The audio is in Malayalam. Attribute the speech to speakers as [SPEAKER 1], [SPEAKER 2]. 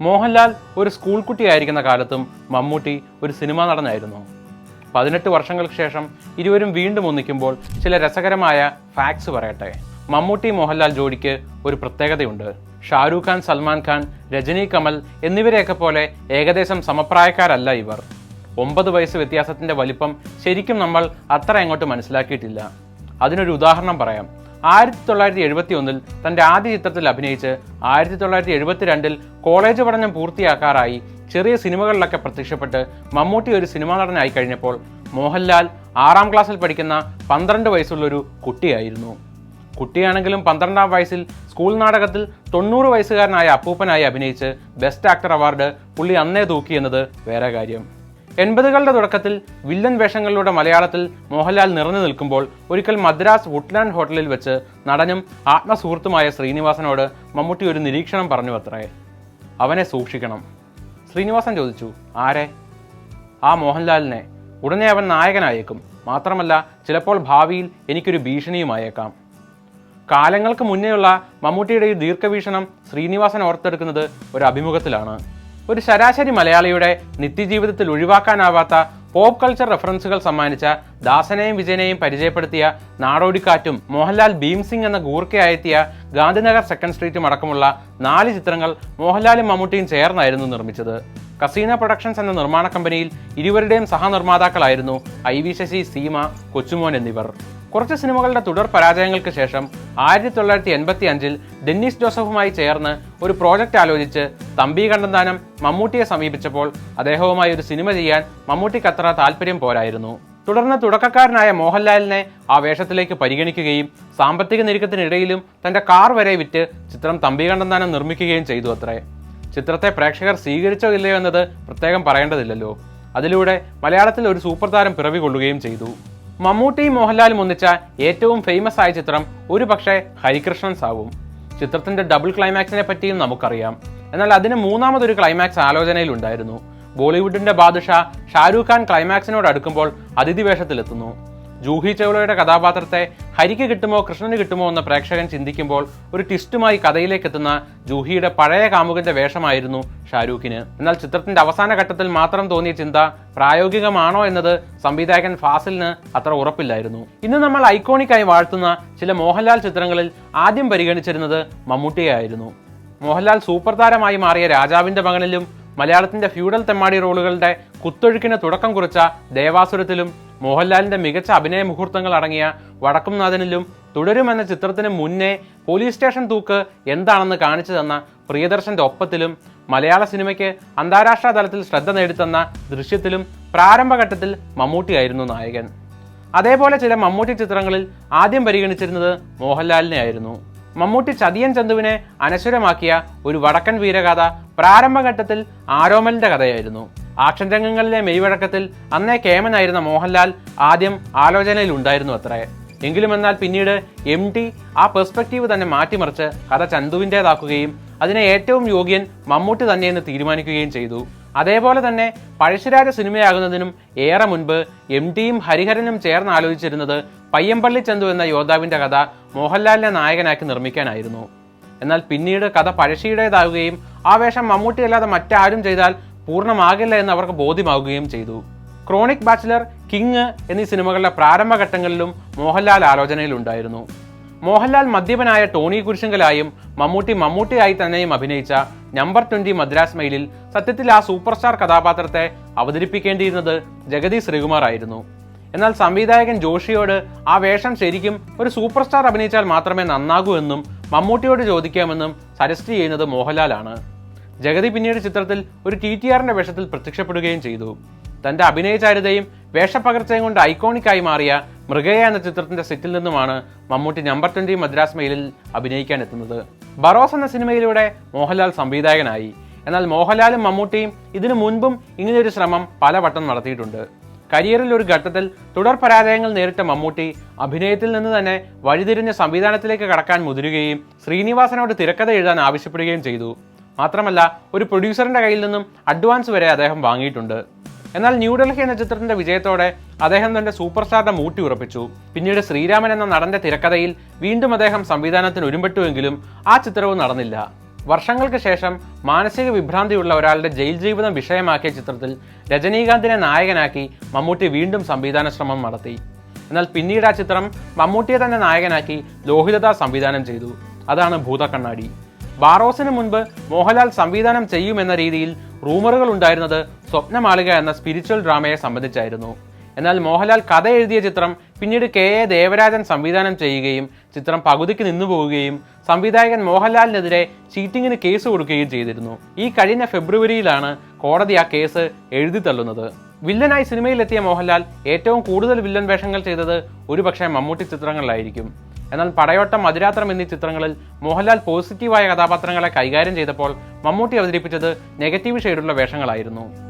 [SPEAKER 1] മോഹൻലാൽ ഒരു സ്കൂൾ കുട്ടിയായിരിക്കുന്ന കാലത്തും മമ്മൂട്ടി ഒരു സിനിമാ നടനായിരുന്നു. 18 വർഷങ്ങൾക്ക് ശേഷം ഇരുവരും വീണ്ടും ഒന്നിക്കുമ്പോൾ ചില രസകരമായ ഫാക്ട്സ് പറയട്ടെ. മമ്മൂട്ടി മോഹൻലാൽ ജോഡിക്ക് ഒരു പ്രത്യേകതയുണ്ട്. ഷാരൂഖ് ഖാൻ, സൽമാൻ ഖാൻ, രജനി, കമൽ എന്നിവരെയൊക്കെ പോലെ ഏകദേശം സമപ്രായക്കാരല്ല ഇവർ. 9 വയസ്സ് വ്യത്യാസത്തിന്റെ വലിപ്പം ശരിക്കും നമ്മൾ അത്ര അങ്ങോട്ട് മനസ്സിലാക്കിയിട്ടില്ല. അതിനൊരു ഉദാഹരണം പറയാം. 1971 തന്റെ ആദ്യ ചിത്രത്തിൽ അഭിനയിച്ച് 1972 കോളേജ് പഠനം പൂർത്തിയാക്കാറായി ചെറിയ സിനിമകളിലൊക്കെ പ്രത്യക്ഷപ്പെട്ട് മമ്മൂട്ടി ഒരു സിനിമാ നടനായി കഴിഞ്ഞപ്പോൾ മോഹൻലാൽ 6ാം ക്ലാസ്സിൽ പഠിക്കുന്ന 12 വയസ്സുള്ളൊരു കുട്ടിയായിരുന്നു. കുട്ടിയാണെങ്കിലും 12ാം വയസ്സിൽ സ്കൂൾ നാടകത്തിൽ 90 വയസ്സുകാരനായ അപ്പൂപ്പനായി അഭിനയിച്ച് ബെസ്റ്റ് ആക്ടർ അവാർഡ് പുള്ളി അന്നേ തൂക്കിയെന്നത് വേറെ കാര്യം. 80കളുടെ തുടക്കത്തിൽ വില്ലൻ വേഷങ്ങളിലൂടെ മലയാളത്തിൽ മോഹൻലാൽ നിറഞ്ഞു നിൽക്കുമ്പോൾ ഒരിക്കൽ മദ്രാസ് വുഡ്ലാൻഡ് ഹോട്ടലിൽ വെച്ച് നടനും ആത്മസുഹൃത്തുമായ ശ്രീനിവാസനോട് മമ്മൂട്ടി ഒരു നിരീക്ഷണം പറഞ്ഞു അത്രേ. അവനെ സൂക്ഷിക്കണം. ശ്രീനിവാസൻ ചോദിച്ചു, ആരെ? ആ മോഹൻലാലിനെ. ഉടനെ അവൻ നായകനായേക്കും. മാത്രമല്ല ചിലപ്പോൾ ഭാവിയിൽ എനിക്കൊരു ഭീഷണിയുമായേക്കാം. കാലങ്ങൾക്ക് മുന്നേയുള്ള മമ്മൂട്ടിയുടെ ഈ ദീർഘവീക്ഷണം ശ്രീനിവാസൻ ഓർത്തെടുക്കുന്നത് ഒരു അഭിമുഖത്തിലാണ്. ഒരു ശരാശരി മലയാളിയുടെ നിത്യജീവിതത്തിൽ ഒഴിവാക്കാനാവാത്ത പോപ്പ് കൾച്ചർ റെഫറൻസുകൾ സമ്മാനിച്ച ദാസനെയും വിജയനെയും പരിചയപ്പെടുത്തിയ നാടോടിക്കാറ്റും മോഹൻലാൽ ഭീംസിംഗ് എന്ന ഗൂർക്കയായെത്തിയ ഗാന്ധിനഗർ സെക്കൻഡ് സ്ട്രീറ്റും അടക്കമുള്ള 4 ചിത്രങ്ങൾ മോഹൻലാലും മമ്മൂട്ടിയും ചേർന്നായിരുന്നു നിർമ്മിച്ചത്. കസീന പ്രൊഡക്ഷൻസ് എന്ന നിർമ്മാണ കമ്പനിയിൽ ഇരുവരുടെയും സഹനിർമ്മാതാക്കളായിരുന്നു IV ശശി, സീമ, കൊച്ചുമോൻ എന്നിവർ. കുറച്ച് സിനിമകളുടെ തുടർ പരാജയങ്ങൾക്ക് ശേഷം 1985 ഡെന്നിസ് ജോസഫുമായി ചേർന്ന് ഒരു പ്രോജക്റ്റ് ആലോചിച്ച് തമ്പി കണ്ണന്താനം മമ്മൂട്ടിയെ സമീപിച്ചപ്പോൾ അദ്ദേഹവുമായി ഒരു സിനിമ ചെയ്യാൻ മമ്മൂട്ടിക്ക് അത്ര താല്പര്യം പോരായിരുന്നു. തുടർന്ന് തുടക്കക്കാരനായ മോഹൻലാലിനെ ആ വേഷത്തിലേക്ക് പരിഗണിക്കുകയും സാമ്പത്തിക ഞെരുക്കത്തിനിടയിലും തന്റെ കാർ വരെ വിറ്റ് ചിത്രം തമ്പി കണ്ണന്താനം നിർമ്മിക്കുകയും ചെയ്തു അത്രേ. ചിത്രത്തെ പ്രേക്ഷകർ സ്വീകരിച്ചോ ഇല്ലയോ എന്നത് പ്രത്യേകം പറയേണ്ടതില്ലല്ലോ. അതിലൂടെ മലയാളത്തിൽ ഒരു സൂപ്പർ താരം പിറവി കൊള്ളുകയും ചെയ്തു. മമ്മൂട്ടിയും മോഹൻലാലും ഒന്നിച്ച ഏറ്റവും ഫേമസ് ആയ ചിത്രം ഒരു പക്ഷേ ഹരികൃഷ്ണൻസ് ആവും. ചിത്രത്തിന്റെ ഡബിൾ ക്ലൈമാക്സിനെ പറ്റിയും നമുക്കറിയാം. എന്നാൽ അതിന് മൂന്നാമതൊരു ക്ലൈമാക്സ് ആലോചനയിലുണ്ടായിരുന്നു. ബോളിവുഡിന്റെ ബാദുഷാ ഷാരൂഖ് ഖാൻ ക്ലൈമാക്സിനോട് അടുക്കുമ്പോൾ അതിഥി വേഷത്തിലെത്തുന്നു. ജൂഹി ചൗളയുടെ കഥാപാത്രത്തെ ഹരിക്ക് കിട്ടുമോ കൃഷ്ണന് കിട്ടുമോ എന്ന പ്രേക്ഷകൻ ചിന്തിക്കുമ്പോൾ ഒരു ട്വിസ്റ്റുമായി കഥയിലേക്ക് എത്തുന്ന ജൂഹിയുടെ പഴയ കാമുകന്റെ വേഷമായിരുന്നു ഷാരൂഖിന്. എന്നാൽ ചിത്രത്തിന്റെ അവസാന ഘട്ടത്തിൽ മാത്രം തോന്നിയ ചിന്ത പ്രായോഗികമാണോ എന്നത് സംവിധായകൻ ഫാസിലിന് അത്ര ഉറപ്പില്ലായിരുന്നു. ഇന്ന് നമ്മൾ ഐക്കോണിക്കായി വാഴ്ത്തുന്ന ചില മോഹൻലാൽ ചിത്രങ്ങളിൽ ആദ്യം പരിഗണിച്ചിരുന്നത് മമ്മൂട്ടിയായിരുന്നു. മോഹൻലാൽ സൂപ്പർ താരമായി മാറിയ രാജാവിന്റെ മകനിലും മലയാളത്തിന്റെ ഫ്യൂഡൽ തെമ്മാടി റോളുകളുടെ കുത്തൊഴുക്കിന് തുടക്കം കുറിച്ച ദേവാസുരത്തിലും മോഹൻലാലിന്റെ മികച്ച അഭിനയ മുഹൂർത്തങ്ങൾ അടങ്ങിയ വടക്കുംനാഥനിലും തുടരുമെന്ന ചിത്രത്തിന് മുന്നേ പോലീസ് സ്റ്റേഷൻ തൂക്ക് എന്താണെന്ന് കാണിച്ചു തന്ന പ്രിയദർശന്റെ ഒപ്പത്തിലും മലയാള സിനിമയ്ക്ക് അന്താരാഷ്ട്ര തലത്തിൽ ശ്രദ്ധ നേടിത്തന്ന ദൃശ്യത്തിലും പ്രാരംഭഘട്ടത്തിൽ മമ്മൂട്ടിയായിരുന്നു നായകൻ. അതേപോലെ ചില മമ്മൂട്ടി ചിത്രങ്ങളിൽ ആദ്യം പരിഗണിച്ചിരുന്നത് മോഹൻലാലിനെ ആയിരുന്നു. മമ്മൂട്ടി ചതിയൻ ചന്തുവിനെ അനശ്വരമാക്കിയ ഒരു വടക്കൻ വീരഗാഥ പ്രാരംഭഘട്ടത്തിൽ ആരോമലിന്റെ കഥയായിരുന്നു. ആക്ഷൻ രംഗങ്ങളിലെ മെയ്വഴക്കത്തിൽ അന്നേ കേമനായിരുന്ന മോഹൻലാൽ ആദ്യം ആലോചനയിൽ ഉണ്ടായിരുന്നു അത്രേ. എങ്കിലും എന്നാൽ പിന്നീട് MT ആ പെർസ്പെക്റ്റീവ് തന്നെ മാറ്റിമറിച്ച് കഥ ചന്തുവിൻ്റെതാക്കുകയും അതിനെ ഏറ്റവും യോഗ്യൻ മമ്മൂട്ടി തന്നെയെന്ന് തീരുമാനിക്കുകയും ചെയ്തു. അതേപോലെ തന്നെ പഴശ്ശിരാജ സിനിമയാകുന്നതിനും ഏറെ മുൻപ് MTയും ഹരിഹരനും ചേർന്ന് ആലോചിച്ചിരുന്നത് പയ്യമ്പള്ളി ചന്തു എന്ന യോദ്ധാവിന്റെ കഥ മോഹൻലാലിനെ നായകനാക്കി നിർമ്മിക്കാനായിരുന്നു. എന്നാൽ പിന്നീട് കഥ പഴശ്ശിയുടേതാവുകയും ആ വേഷം മമ്മൂട്ടി അല്ലാതെ മറ്റാരും ചെയ്താൽ പൂർണ്ണമാകില്ല എന്ന് അവർക്ക് ബോധ്യമാവുകയും ചെയ്തു. ക്രോണിക് ബാച്ചിലർ, കിങ് എന്നീ സിനിമകളുടെ പ്രാരംഭഘട്ടങ്ങളിലും മോഹൻലാൽ ആലോചനയിലുണ്ടായിരുന്നു. മോഹൻലാൽ മദ്യപനായ ടോണി കുരിശങ്കലായും മമ്മൂട്ടിയായി തന്നെയും അഭിനയിച്ച നമ്പർ 20 മദ്രാസ് മെയിലിൽ സത്യത്തിൽ ആ സൂപ്പർ സ്റ്റാർ കഥാപാത്രത്തെ അവതരിപ്പിക്കേണ്ടിയിരുന്നത് ജഗതി ശ്രീകുമാർ ആയിരുന്നു. എന്നാൽ സംവിധായകൻ ജോഷിയോട് ആ വേഷം ശരിക്കും ഒരു സൂപ്പർ സ്റ്റാർ അഭിനയിച്ചാൽ മാത്രമേ നന്നാകൂ എന്നും മമ്മൂട്ടിയോട് ചോദിക്കാമെന്നും സജസ്റ്റ് ചെയ്യുന്നത് മോഹൻലാലാണ്. ജഗതി പിന്നീട് ചിത്രത്തിൽ ഒരു TTRന്റെ വേഷത്തിൽ പ്രത്യക്ഷപ്പെടുകയും ചെയ്തു. തന്റെ അഭിനയചാരുതയും വേഷപ്പകർച്ചയും കൊണ്ട് ഐക്കോണിക്കായി മാറിയ മൃഗയ എന്ന ചിത്രത്തിന്റെ സെറ്റിൽ നിന്നുമാണ് മമ്മൂട്ടി നമ്പർ 20 മദ്രാസ് മെയിലിൽ അഭിനയിക്കാൻ എത്തുന്നത്. ബറോസ് എന്ന സിനിമയിലൂടെ മോഹൻലാൽ സംവിധായകനായി. എന്നാൽ മോഹൻലാലും മമ്മൂട്ടിയും ഇതിനു മുൻപും ഇങ്ങനെയൊരു ശ്രമം പലവട്ടം നടത്തിയിട്ടുണ്ട്. കരിയറിൽ ഒരു ഘട്ടത്തിൽ തുടർ പരാജയങ്ങൾ നേരിട്ട മമ്മൂട്ടി അഭിനയത്തിൽ നിന്ന് തന്നെ വഴിതിരിഞ്ഞ സംവിധാനത്തിലേക്ക് കടക്കാൻ മുതിരുകയും ശ്രീനിവാസനോട് തിരക്കഥ എഴുതാൻ ആവശ്യപ്പെടുകയും ചെയ്തു. മാത്രമല്ല ഒരു പ്രൊഡ്യൂസറിന്റെ കയ്യിൽ നിന്നും അഡ്വാൻസ് വരെ അദ്ദേഹം വാങ്ങിയിട്ടുണ്ട്. എന്നാൽ ന്യൂഡൽഹി എന്ന ചിത്രത്തിന്റെ വിജയത്തോടെ അദ്ദേഹം തന്റെ സൂപ്പർ സ്റ്റാറിനെ മൂട്ടി ഉറപ്പിച്ചു. പിന്നീട് ശ്രീരാമൻ എന്ന നടന്റെ തിരക്കഥയിൽ വീണ്ടും അദ്ദേഹം സംവിധാനത്തിന് ഒരുമ്പെട്ടുവെങ്കിലും ആ ചിത്രവും നടന്നില്ല. വർഷങ്ങൾക്ക് ശേഷം മാനസിക വിഭ്രാന്തിയുള്ള ഒരാളുടെ ജയിൽ ജീവിതം വിഷയമാക്കിയ ചിത്രത്തിൽ രജനീകാന്തിനെ നായകനാക്കി മമ്മൂട്ടി വീണ്ടും സംവിധാന ശ്രമം നടത്തി. എന്നാൽ പിന്നീട് ആ ചിത്രം മമ്മൂട്ടിയെ തന്നെ നായകനാക്കി ലോഹിതദാസ് സംവിധാനം ചെയ്തു. അതാണ് ഭൂതക്കണ്ണാടി. ബാറോസിന് മുൻപ് മോഹൻലാൽ സംവിധാനം ചെയ്യുമെന്ന രീതിയിൽ റൂമറുകൾ ഉണ്ടായിരുന്നത് സ്വപ്നമാളിക എന്ന സ്പിരിച്വൽ ഡ്രാമയെ സംബന്ധിച്ചായിരുന്നു. എന്നാൽ മോഹൻലാൽ കഥ എഴുതിയ ചിത്രം പിന്നീട് KA ദേവരാജൻ സംവിധാനം ചെയ്യുകയും ചിത്രം പകുതിക്ക് നിന്നുപോവുകയും സംവിധായകൻ മോഹൻലാലിനെതിരെ ചീറ്റിങ്ങിന് കേസ് കൊടുക്കുകയും ചെയ്തിരുന്നു. ഈ കഴിഞ്ഞ ഫെബ്രുവരിയിലാണ് കോടതി ആ കേസ് എഴുതി തള്ളുന്നത്. വില്ലനായി സിനിമയിലെത്തിയ മോഹൻലാൽ ഏറ്റവും കൂടുതൽ വില്ലൻ വേഷങ്ങൾ ചെയ്തത് ഒരുപക്ഷെ മമ്മൂട്ടി ചിത്രങ്ങളിലായിരിക്കും. എന്നാൽ പടയോട്ടം, അതിരാത്രം എന്നീ ചിത്രങ്ങളിൽ മോഹൻലാൽ പോസിറ്റീവായ കഥാപാത്രങ്ങളെ കൈകാര്യം ചെയ്തപ്പോൾ മമ്മൂട്ടി അവതരിപ്പിച്ചത് നെഗറ്റീവ് ഷെയ്ഡുള്ള വേഷങ്ങളായിരുന്നു.